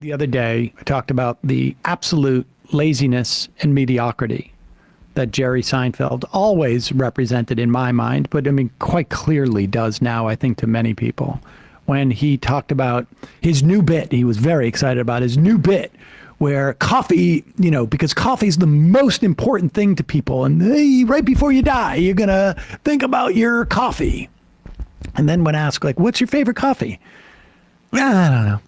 The other day, I talked about the absolute laziness and mediocrity that Jerry Seinfeld always represented in my mind, but I mean, quite clearly does now, I think, to many people. When he talked about his new bit, he was very excited about his new bit where coffee, you know, because coffee is the most important thing to people. And hey, right before you die, you're going to think about your coffee. And then when asked, like, what's your favorite coffee? I don't know.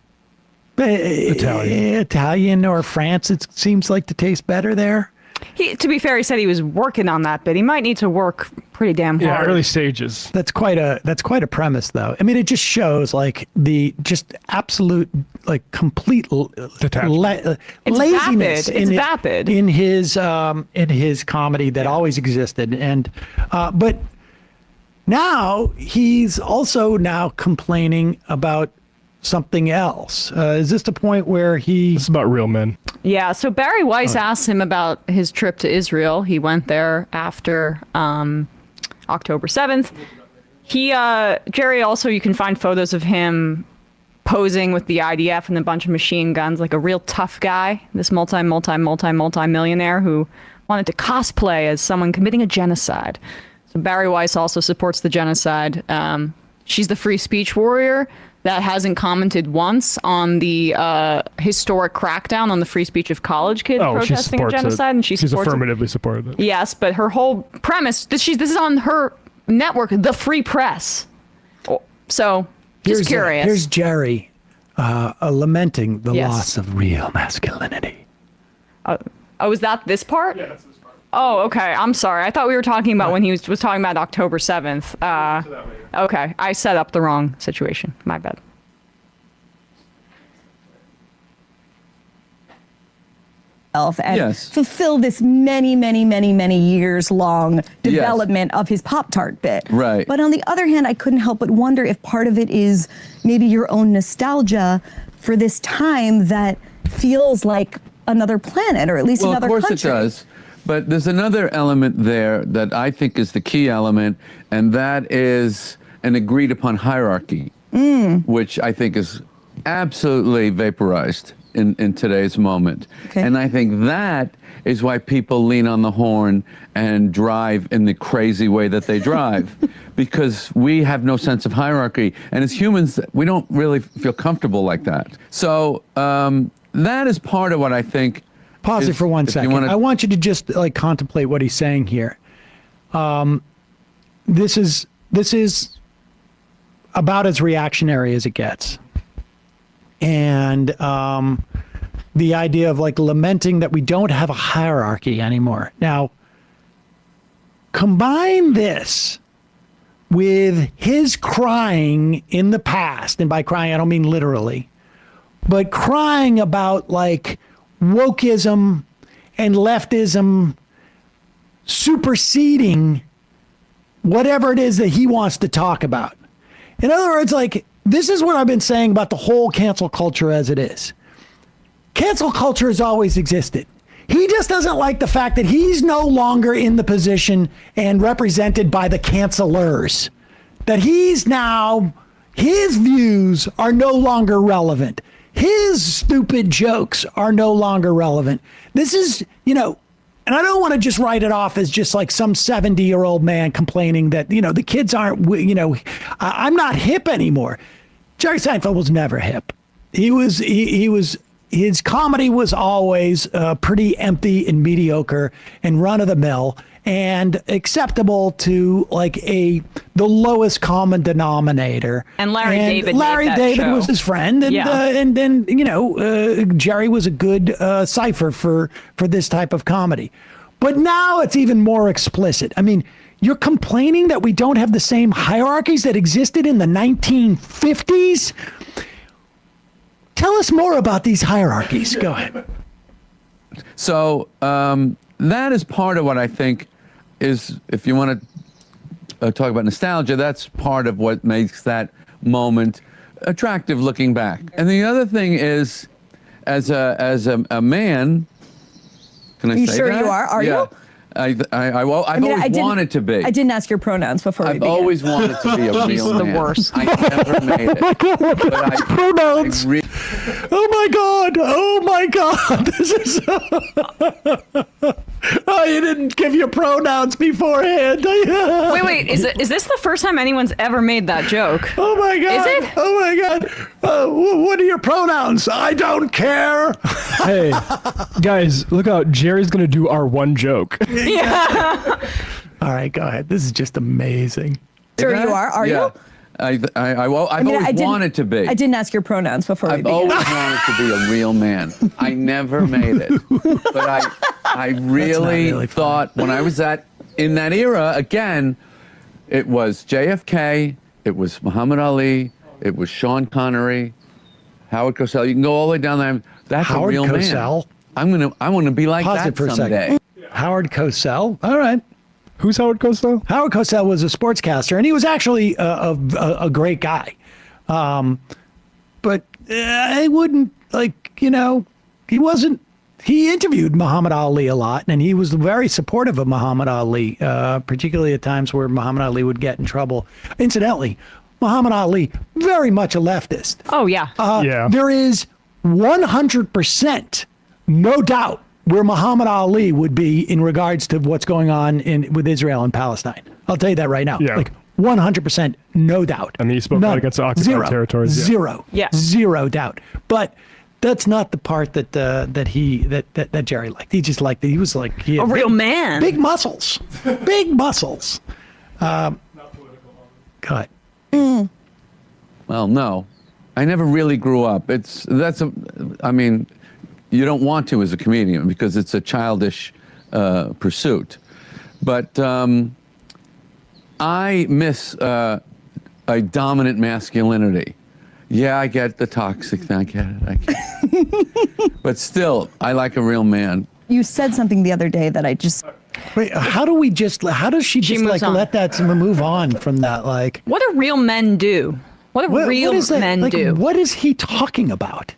Italian or France, it seems like to taste better there. To be fair, he said he was working on that bit. He might need to work pretty damn hard. Yeah, early stages. That's quite a premise, though. I mean, it just shows like the just absolute, like complete laziness vapid. in his comedy that always existed. And but now he's also now complaining about something else. Is this the point where This is about real men. Yeah, so Barry Weiss asked him about his trip to Israel. He went there after October 7th. Jerry also, you can find photos of him posing with the IDF and a bunch of machine guns, like a real tough guy, this multi-millionaire who wanted to cosplay as someone committing a genocide. So Barry Weiss also supports the genocide. She's the free speech warrior that hasn't commented once on the historic crackdown on the free speech of college kids protesting a genocide, and she's affirmatively supported it. Yes, but her whole premise, this is on her network, The Free Press. So, just curious. Here's Jerry lamenting the loss of real masculinity. Is that this part? Yeah, that's this part. Oh, okay. I'm sorry. I thought we were talking about when he was talking about October 7th. Okay. I set up the wrong situation. My bad. And fulfill this many years long development of his Pop-Tart bit. Right. But on the other hand, I couldn't help but wonder if part of it is maybe your own nostalgia for this time that feels like another planet, or at least another country. Of course it does. But there's another element there that I think is the key element, and that is an agreed upon hierarchy, which I think is absolutely vaporized in today's moment. Okay. And I think that is why people lean on the horn and drive in the crazy way that they drive, because we have no sense of hierarchy. And as humans, we don't really feel comfortable like that. So that is part of what I think. Pause it for 1 second. I want you to just like contemplate what he's saying here. This is about as reactionary as it gets. And the idea of like lamenting that we don't have a hierarchy anymore. Now, combine this with his crying in the past, and by crying I don't mean literally, but crying about like wokeism and leftism superseding whatever it is that he wants to talk about. In other words, like, this is what I've been saying about the whole cancel culture as it is. Cancel culture has always existed. He just doesn't like the fact that he's no longer in the position and represented by the cancelers. That he's now, his views are no longer relevant. His stupid jokes are no longer relevant. This is, you know, and I don't want to just write it off as just like some 70-year-old man complaining that, you know, the kids aren't, you know, I'm not hip anymore. Jerry Seinfeld was never hip. His comedy was always pretty empty and mediocre and run-of-the-mill and acceptable to like the lowest common denominator. And Larry David was his friend, and then you know Jerry was a good cipher for this type of comedy. But now it's even more explicit. I mean, you're complaining that we don't have the same hierarchies that existed in the 1950s. Tell us more about these hierarchies. Go ahead. So that is part of what I think is, if you want to talk about nostalgia, that's part of what makes that moment attractive looking back. And the other thing is, as a man, can I say that? You sure you are? Are you? I've always wanted to be. I didn't ask your pronouns before we began. I've always wanted to be a real man. The worst. I never made it. But Oh my God! Oh my God! This is. Oh, you didn't give your pronouns beforehand. Wait. Is this the first time anyone's ever made that joke? Oh my God! Is it? Oh my God! What are your pronouns? I don't care. Hey, guys, look out. Jerry's going to do our one joke. All right, go ahead. This is just amazing. Sure, you are. Are Yeah. you? I've I always didn't- wanted to be. I didn't ask your pronouns before we I've began. always wanted to be a real man. I never made it, but I really, really thought when I was in that era again, it was JFK, it was Muhammad Ali, it was Sean Connery, Howard Cosell. You can go all the way down there. That's Howard a real Cosell? man. I want to be like Pause that it for a someday. second. Howard Cosell. All right. Who's Howard Cosell? Howard Cosell was a sportscaster, and he was actually a great guy. But I wouldn't, he wasn't. He interviewed Muhammad Ali a lot, and he was very supportive of Muhammad Ali, particularly at times where Muhammad Ali would get in trouble. Incidentally, Muhammad Ali, very much a leftist. Oh yeah. Yeah. There is 100% no doubt where Muhammad Ali would be in regards to what's going on with Israel and Palestine. I'll tell you that right now. Yeah. Like 100%, no doubt. I mean, he spoke out against the occupied Zero. territories, yeah. Zero. Yeah. Zero doubt. But that's not the part that Jerry liked. He just liked it. He was like he had A real man. Big muscles. Big muscles. Cut. Well, no, I never really grew up. I mean, you don't want to as a comedian because it's a childish pursuit. But I miss a dominant masculinity. Yeah, I get the toxic thing. I get it. But still, I like a real man. You said something the other day that I just. Wait, how does she just moves on. let that move on from that? Like, What do real men do? What do real is that? men Like, do? what is he talking about?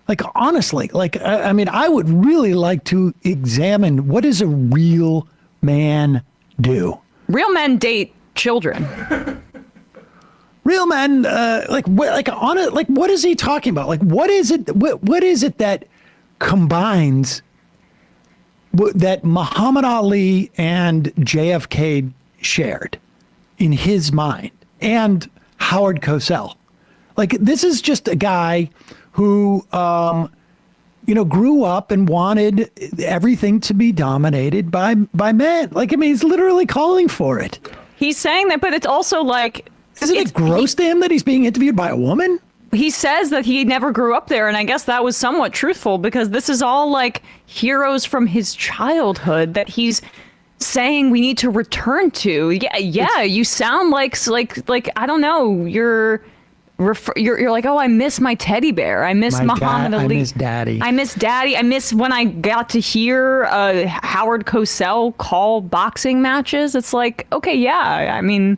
Like, honestly, I mean, I would really like to examine what does a real man do? Real men date children. Real men, what is he talking about? Like, what is it? What is it that combines that Muhammad Ali and JFK shared in his mind, and Howard Cosell? Like, this is just a guy who, grew up and wanted everything to be dominated by men. Like, I mean, he's literally calling for it. He's saying that, but it's also like. Isn't it gross to him that he's being interviewed by a woman? He says that he never grew up there, and I guess that was somewhat truthful because this is all like heroes from his childhood that he's saying we need to return to. Yeah, you sound like I don't know. You're like, oh, I miss my teddy bear. I miss Muhammad Ali. I miss Daddy. I miss Daddy. I miss when I got to hear Howard Cosell call boxing matches. It's like, okay, yeah. I mean,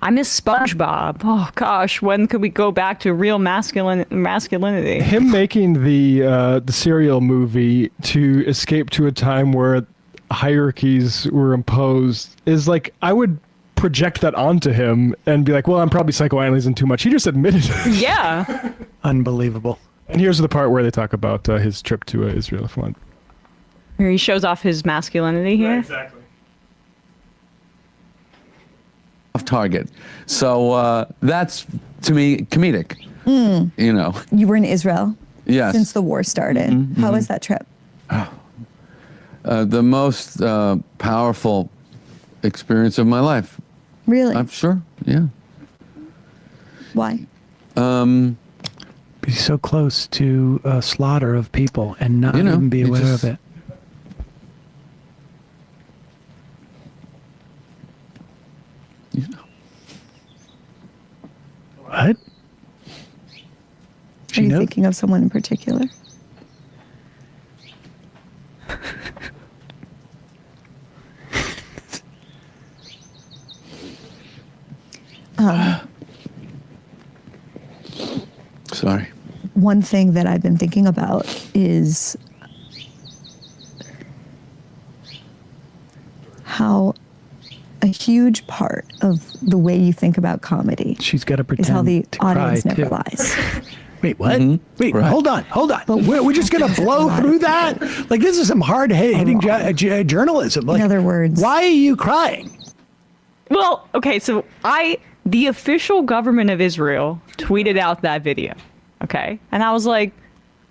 I miss SpongeBob. Oh gosh, when could we go back to real masculinity? Him making the serial movie to escape to a time where hierarchies were imposed is like, I would project that onto him and be like, well, I'm probably psychoanalyzing too much. He just admitted it. Yeah. Unbelievable. And here's the part where they talk about his trip to Israel. If you want. Here he shows off his masculinity here. Exactly. Off target. So that's, to me, comedic. You know. You were in Israel Yes. since the war started. How was that trip? The most powerful experience of my life. Really? I'm sure. Yeah. Why? Be so close to a slaughter of people and not You know, even be you aware just- of it. You know. What? Are She you knows? thinking of someone in particular? Sorry. One thing that I've been thinking about is how a huge part of the way you think about comedy She's got to is how pretend the to cry audience never too. lies. Wait, what? Wait, Right. hold on. We're just going to blow through that? Like, this is some hard-hitting journalism. Like, In other words. why are you crying? Well, okay, so the official government of Israel tweeted out that video, okay? And I was like,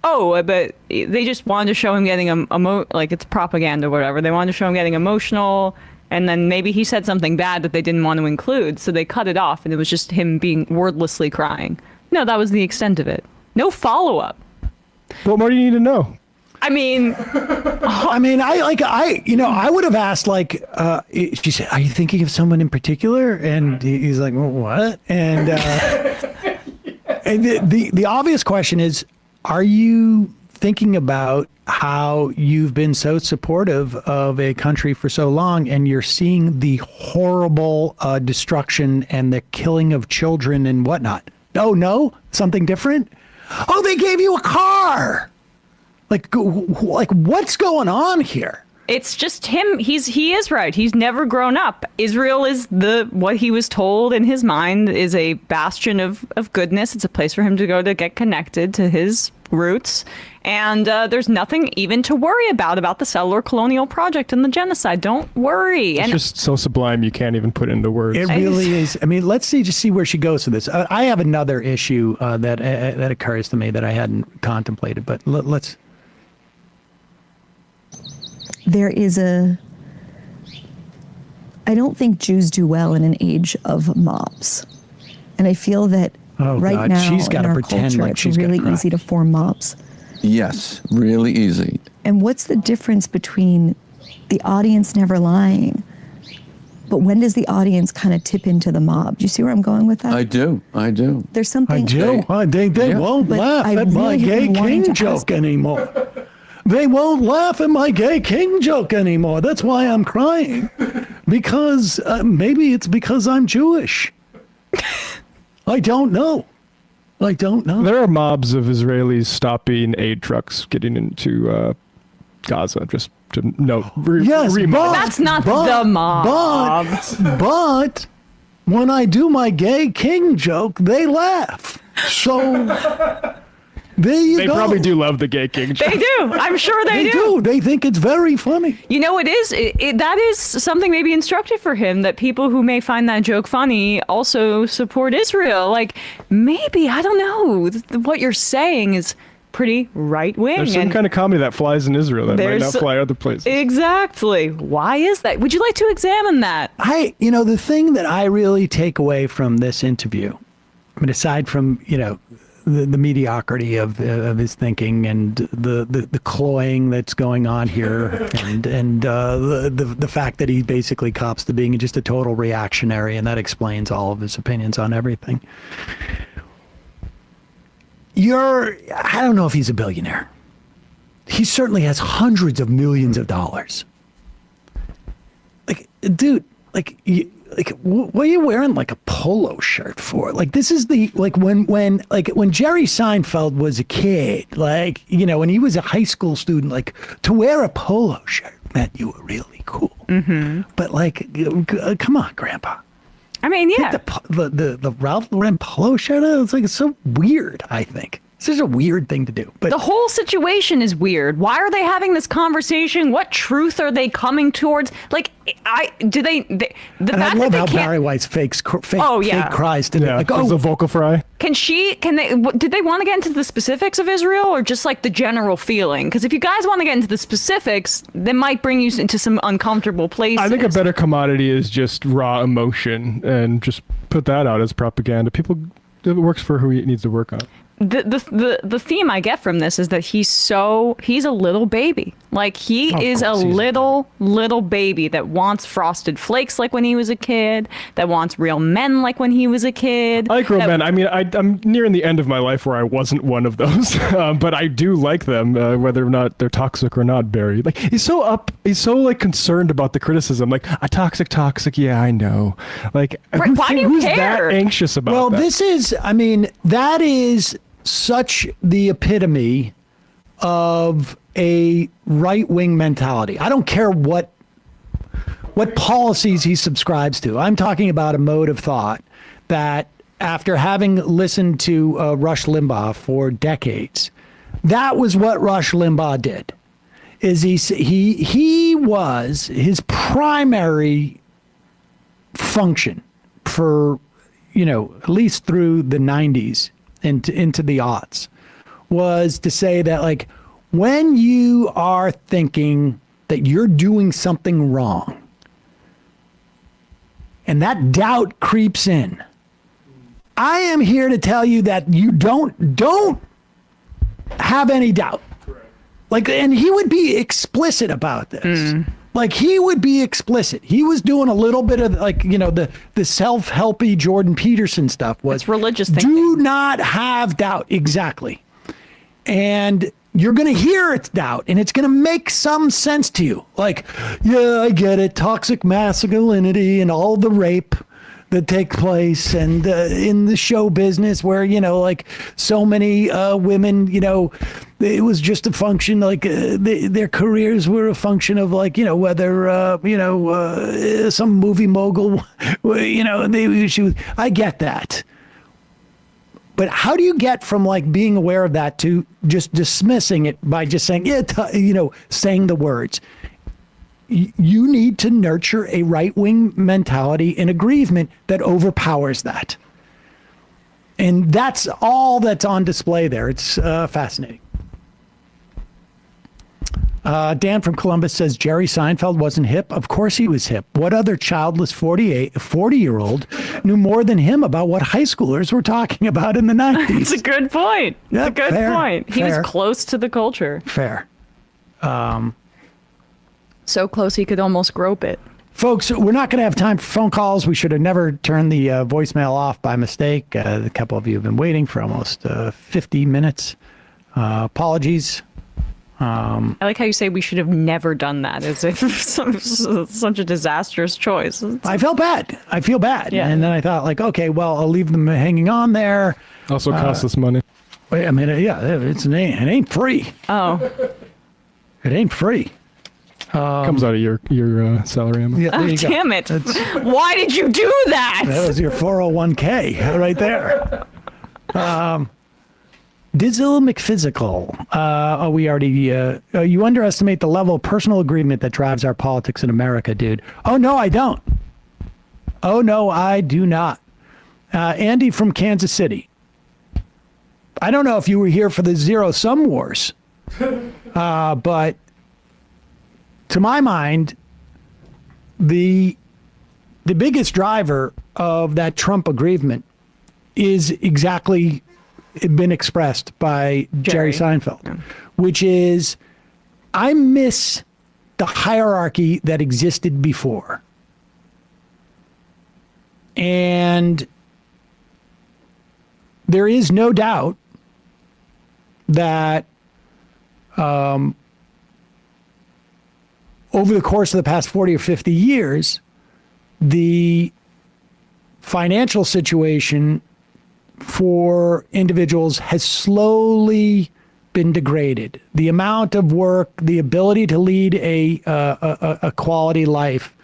oh, but they just wanted to show him getting, like, it's propaganda or whatever. They wanted to show him getting emotional, and then maybe he said something bad that they didn't want to include, so they cut it off, and it was just him being wordlessly crying. No, that was the extent of it. No follow-up. What more do you need to know? I mean, I would have asked, like, she said, are you thinking of someone in particular? And he's like, well, what? And and the obvious question is, are you thinking about how you've been so supportive of a country for so long, and you're seeing the horrible destruction and the killing of children and whatnot? Oh, no? Something different? Oh, they gave you a car! Like, what's going on here? it's just him. He is right. He's never grown up. Israel is what he was told in his mind is a bastion of goodness. It's a place for him to go to get connected to his roots. And there's nothing even to worry about the settler colonial project and the genocide. Don't worry. It's just so sublime you can't even put into words. It really is. I mean, let's see where she goes with this. I have another issue that occurs to me that I hadn't contemplated, but let's. There is I don't think Jews do well in an age of mobs. And I feel that right God, now she's in gotta our pretend culture, like it's she's really gonna cry. easy to form mobs. Yes, really easy. And what's the difference between the audience never lying, but when does the audience kind of tip into the mob? Do you see where I'm going with that? I do. There's something. They Yeah. won't But laugh I at my really have gay been wanting king to joke ask- anymore. They won't laugh at my gay king joke anymore. That's why I'm crying. Because maybe it's because I'm Jewish. I don't know. There are mobs of Israelis stopping aid trucks getting into Gaza. Just to note. Yes, but That's not the mob. But when I do my gay king joke, they laugh. So there you They go. probably do love the gay king. They do. I'm sure they do. They think it's very funny. You know, that is something maybe instructive for him, that people who may find that joke funny also support Israel. Like, maybe, I don't know, what you're saying is pretty right-wing. There's some kind of comedy that flies in Israel that might There's- not fly other places. Exactly. Why is that? Would you like to examine that? The thing that I really take away from this interview, I mean, aside from, the mediocrity of his thinking and the cloying that's going on here, and the fact that he basically cops to being just a total reactionary, and that explains all of his opinions on everything. I don't know if he's a billionaire. He certainly has hundreds of millions of dollars. Like, dude, what are you wearing like a polo shirt for? Like, this is when Jerry Seinfeld was a kid, when he was a high school student, like, to wear a polo shirt meant you were really cool. Mm-hmm. But come on, Grandpa. I mean, yeah. The Ralph Lauren polo shirt, it's so weird, I think. It's just a weird thing to do. But The whole situation is weird. Why are they having this conversation? What truth are they coming towards? Like, I love how Barry Weiss fake cries to Yeah, there's a vocal fry. did they want to get into the specifics of Israel, or just like the general feeling? Because if you guys want to get into the specifics, they might bring you into some uncomfortable places. I think a better commodity is just raw emotion and just put that out as propaganda. It works for who he needs to work on. The theme I get from this is that he's a little baby. Like, he is a little baby that wants Frosted Flakes like when he was a kid, that wants real men like when he was a kid. I like real men. I mean, I'm nearing the end of my life where I wasn't one of those, but I do like them, whether or not they're toxic or not, Barry. Like, he's so concerned about the criticism. Like, a toxic, yeah, I know. Like, Right, why do you who's care? that anxious about well, that? that is such the epitome of a right-wing mentality. I don't care what policies he subscribes to. I'm talking about a mode of thought that after having listened to Rush Limbaugh for decades, that was what Rush Limbaugh did. Is he was his primary function for, at least through the 90s into the aughts, was to say that, like, when you are thinking that you're doing something wrong and that doubt creeps in, I am here to tell you that you don't have any doubt. Like, and he would be explicit about this. Like, he would be explicit. He was doing a little bit of, like, the self-helpy Jordan Peterson stuff. Was it's religious thinking. Do not have doubt. Exactly. And you're going to hear its doubt, and it's going to make some sense to you. Like, yeah, I get it. Toxic masculinity and all the rape that take place, and in the show business where, like, so many women, it was just a function, like, their careers were a function of, like, whether, some movie mogul, I get that. But how do you get from, like, being aware of that to just dismissing it by just saying, saying the words? You need to nurture a right-wing mentality and aggrievement that overpowers that. And that's all that's on display there. It's fascinating. Dan from Columbus says, Jerry Seinfeld wasn't hip. Of course he was hip. What other childless 40-year-old knew more than him about what high schoolers were talking about in the 90s? It's a good point. Yep, it's a good fair, point. He fair. was close to the culture. Fair. So close he could almost grope it. Folks, we're not going to have time for phone calls. We should have never turned the voicemail off by mistake. A couple of you have been waiting for almost 50 minutes. Apologies. I like how you say we should have never done that, as if such a disastrous choice. I felt bad. I feel bad. Yeah. And then I thought, like, okay, well, I'll leave them hanging on there. Also costs us money. I mean, yeah, it ain't free. Oh, It ain't free. Comes out of your salary, Emma. Yeah, there you go. damn it. Why did you do that? That was your 401k right there. Dizzle McPhysical. We already. You underestimate the level of personal agreement that drives our politics in America, dude. Oh, no, I don't. Oh, no, I do not. Andy from Kansas City. I don't know if you were here for the zero-sum wars, but to my mind, the biggest driver of that Trump aggrievement is exactly been expressed by Jerry Seinfeld, which is, I miss the hierarchy that existed before. And there is no doubt that over the course of the past 40 or 50 years, the financial situation for individuals has slowly been degraded. The amount of work, the ability to lead a quality life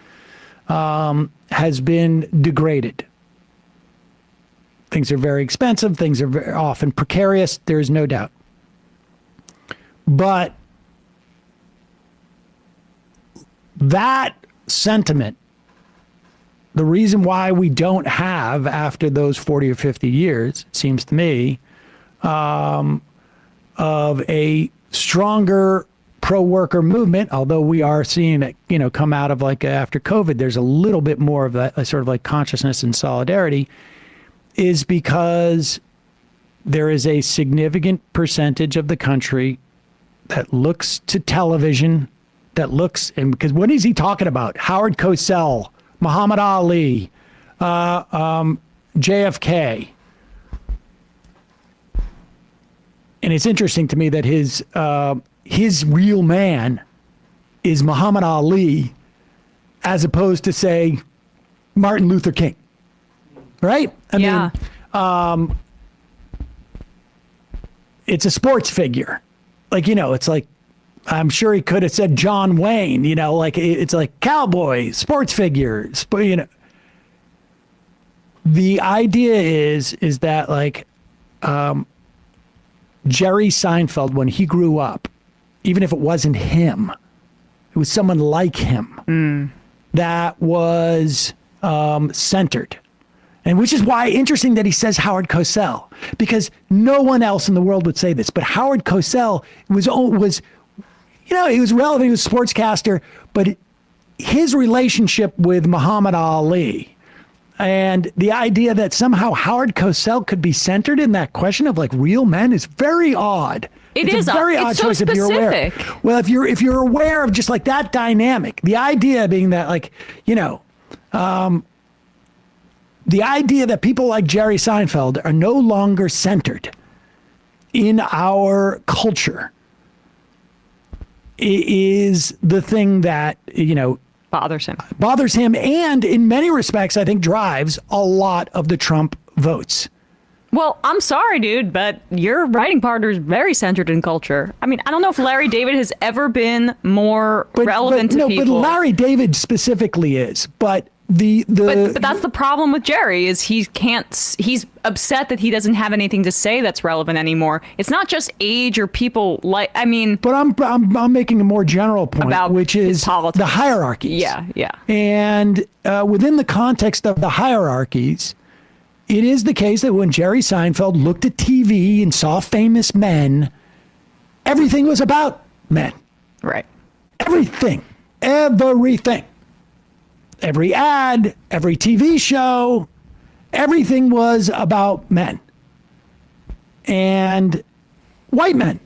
has been degraded. Things are very expensive. Things are very often precarious. There is no doubt. But that sentiment, the reason why we don't have, after those 40 or 50 years, it seems to me, of a stronger pro-worker movement, although we are seeing it, come out of, like, after COVID, there's a little bit more of that sort of like consciousness and solidarity, is because there is a significant percentage of the country that looks to television, and because what is he talking about? Howard Cosell, Muhammad Ali, JFK. And it's interesting to me that his real man is Muhammad Ali, as opposed to, say, Martin Luther King. Right? I mean, it's a sports figure. Like, it's like, I'm sure he could have said John Wayne, like, it's like cowboy, sports figure, the idea is that like Jerry Seinfeld, when he grew up, even if it wasn't him, it was someone like him that was centered. And which is why interesting that he says Howard Cosell, because no one else in the world would say this, but Howard Cosell was, you know, he was relevant, he was a sportscaster, but his relationship with Muhammad Ali and the idea that somehow Howard Cosell could be centered in that question of like real men is very odd. It's a very odd so choice if you're aware. specific. Well, if you're aware of just like that dynamic, the idea being that like, you know, the idea that people like Jerry Seinfeld are no longer centered in our culture is the thing that, you know, Bothers him. And in many respects, I think drives a lot of the Trump votes. Well, I'm sorry, dude, but your writing partner is very centered in culture. I mean, I don't know if Larry David has ever been more relevant to people. But Larry David specifically is. But but that's the problem with Jerry is he's upset that he doesn't have anything to say that's relevant anymore. It's not just age or people like, I mean. But I'm making a more general point, about which is the hierarchies. Yeah. And within the context of the hierarchies, it is the case that when Jerry Seinfeld looked at TV and saw famous men, everything was about men. Right. Everything. Every ad, every TV show, everything was about men and white men.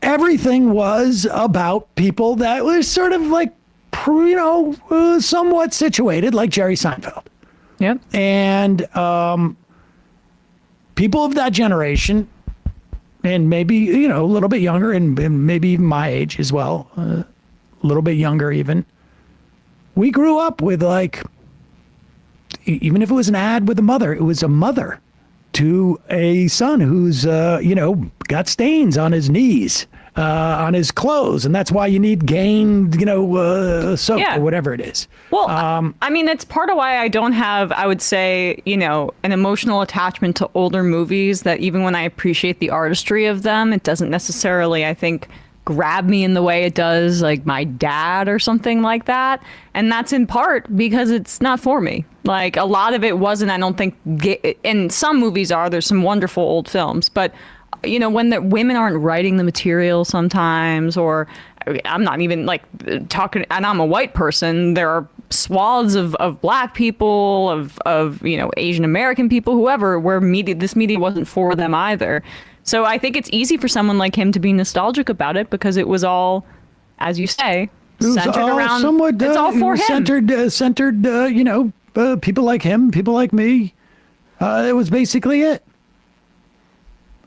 Everything was about people that was sort of like, you know, somewhat situated like Jerry Seinfeld. Yep. And people of that generation, and maybe, you know, a little bit younger and maybe even my age as well, a little bit younger even, we grew up with like, even if it was an ad with a mother, it was a mother to a son who's, you know, got stains on his knees, on his clothes. And that's why you need Gain, you know, soap or whatever it is. Well, I mean, it's part of why I don't have, I would say, you know, an emotional attachment to older movies that even when I appreciate the artistry of them, it doesn't necessarily, I think, grab me in the way it does like my dad or something like that. And that's in part because it's not for me. Like a lot of it wasn't, I don't think, and some movies are, there's some wonderful old films, but you know, when the women aren't writing the material sometimes, or I'm not even like talking, and I'm a white person, there are swaths of black people, of, you know, Asian American people, whoever, where this media wasn't for them either. So I think it's easy for someone like him to be nostalgic about it because it was all, as you say, centered around. Somewhat, it's all for him. Centered. You know, people like him, people like me. It was basically it.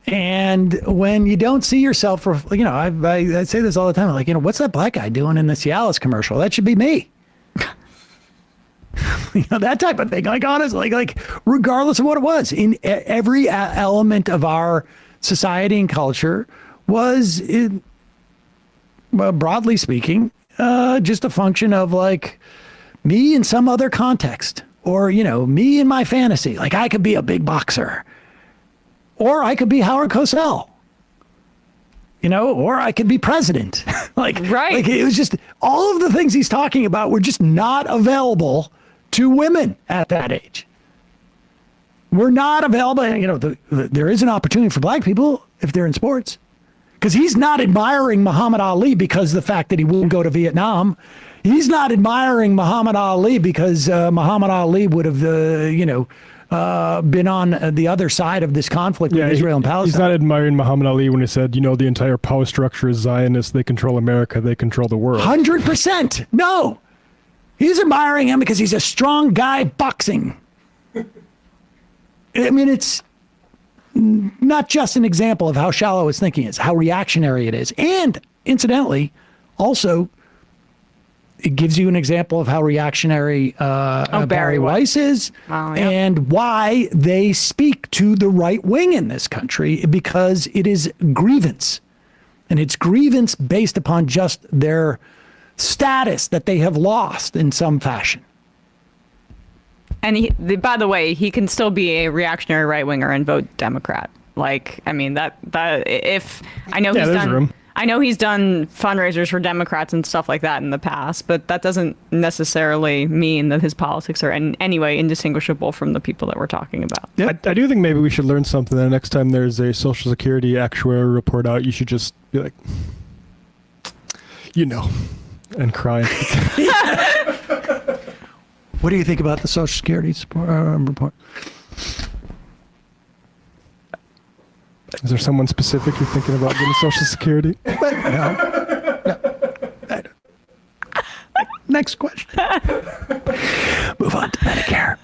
And when you don't see yourself, you know, I say this all the time. Like, you know, what's that black guy doing in the Cialis commercial? That should be me. You know, that type of thing. Like, honestly, like regardless of what it was, in every element of our society and culture was, broadly speaking, just a function of like me in some other context, or, you know, me in my fantasy. Like I could be a big boxer, or I could be Howard Cosell, you know, or I could be president. Like it was just all of the things he's talking about were just not available to women at that age. We're not available. You know, there is an opportunity for black people if they're in sports, because he's not admiring Muhammad Ali because of the fact that he wouldn't go to Vietnam. He's not admiring Muhammad Ali because Muhammad Ali would have, you know, been on the other side of this conflict with Israel and Palestine. He's not admiring Muhammad Ali when he said, you know, the entire power structure is Zionist. They control America. They control the world. 100%. No. He's admiring him because he's a strong guy boxing. I mean, it's not just an example of how shallow his thinking is, how reactionary it is. And incidentally, also, it gives you an example of how reactionary Barry Weiss is, and why they speak to the right wing in this country, because it is grievance. And it's grievance based upon just their status that they have lost in some fashion. And by the way, he can still be a reactionary right winger and vote Democrat. Like, I mean, that if I know he's there's done. room. I know he's done fundraisers for Democrats and stuff like that in the past, but that doesn't necessarily mean that his politics are in any way indistinguishable from the people that we're talking about. I do think maybe we should learn something. The next time there's a Social Security actuary report out, you should just be like, and cry. What do you think about the Social Security report? Is there someone specific you're thinking about getting Social Security? No. Next question. Move on to Medicare.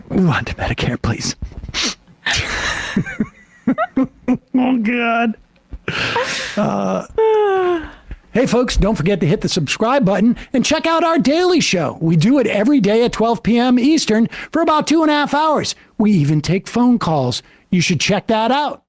Move on to Medicare, please. Oh, God. Hey, folks, don't forget to hit the subscribe button and check out our daily show. We do it every day at 12 p.m. Eastern for about 2.5 hours. We even take phone calls. You should check that out.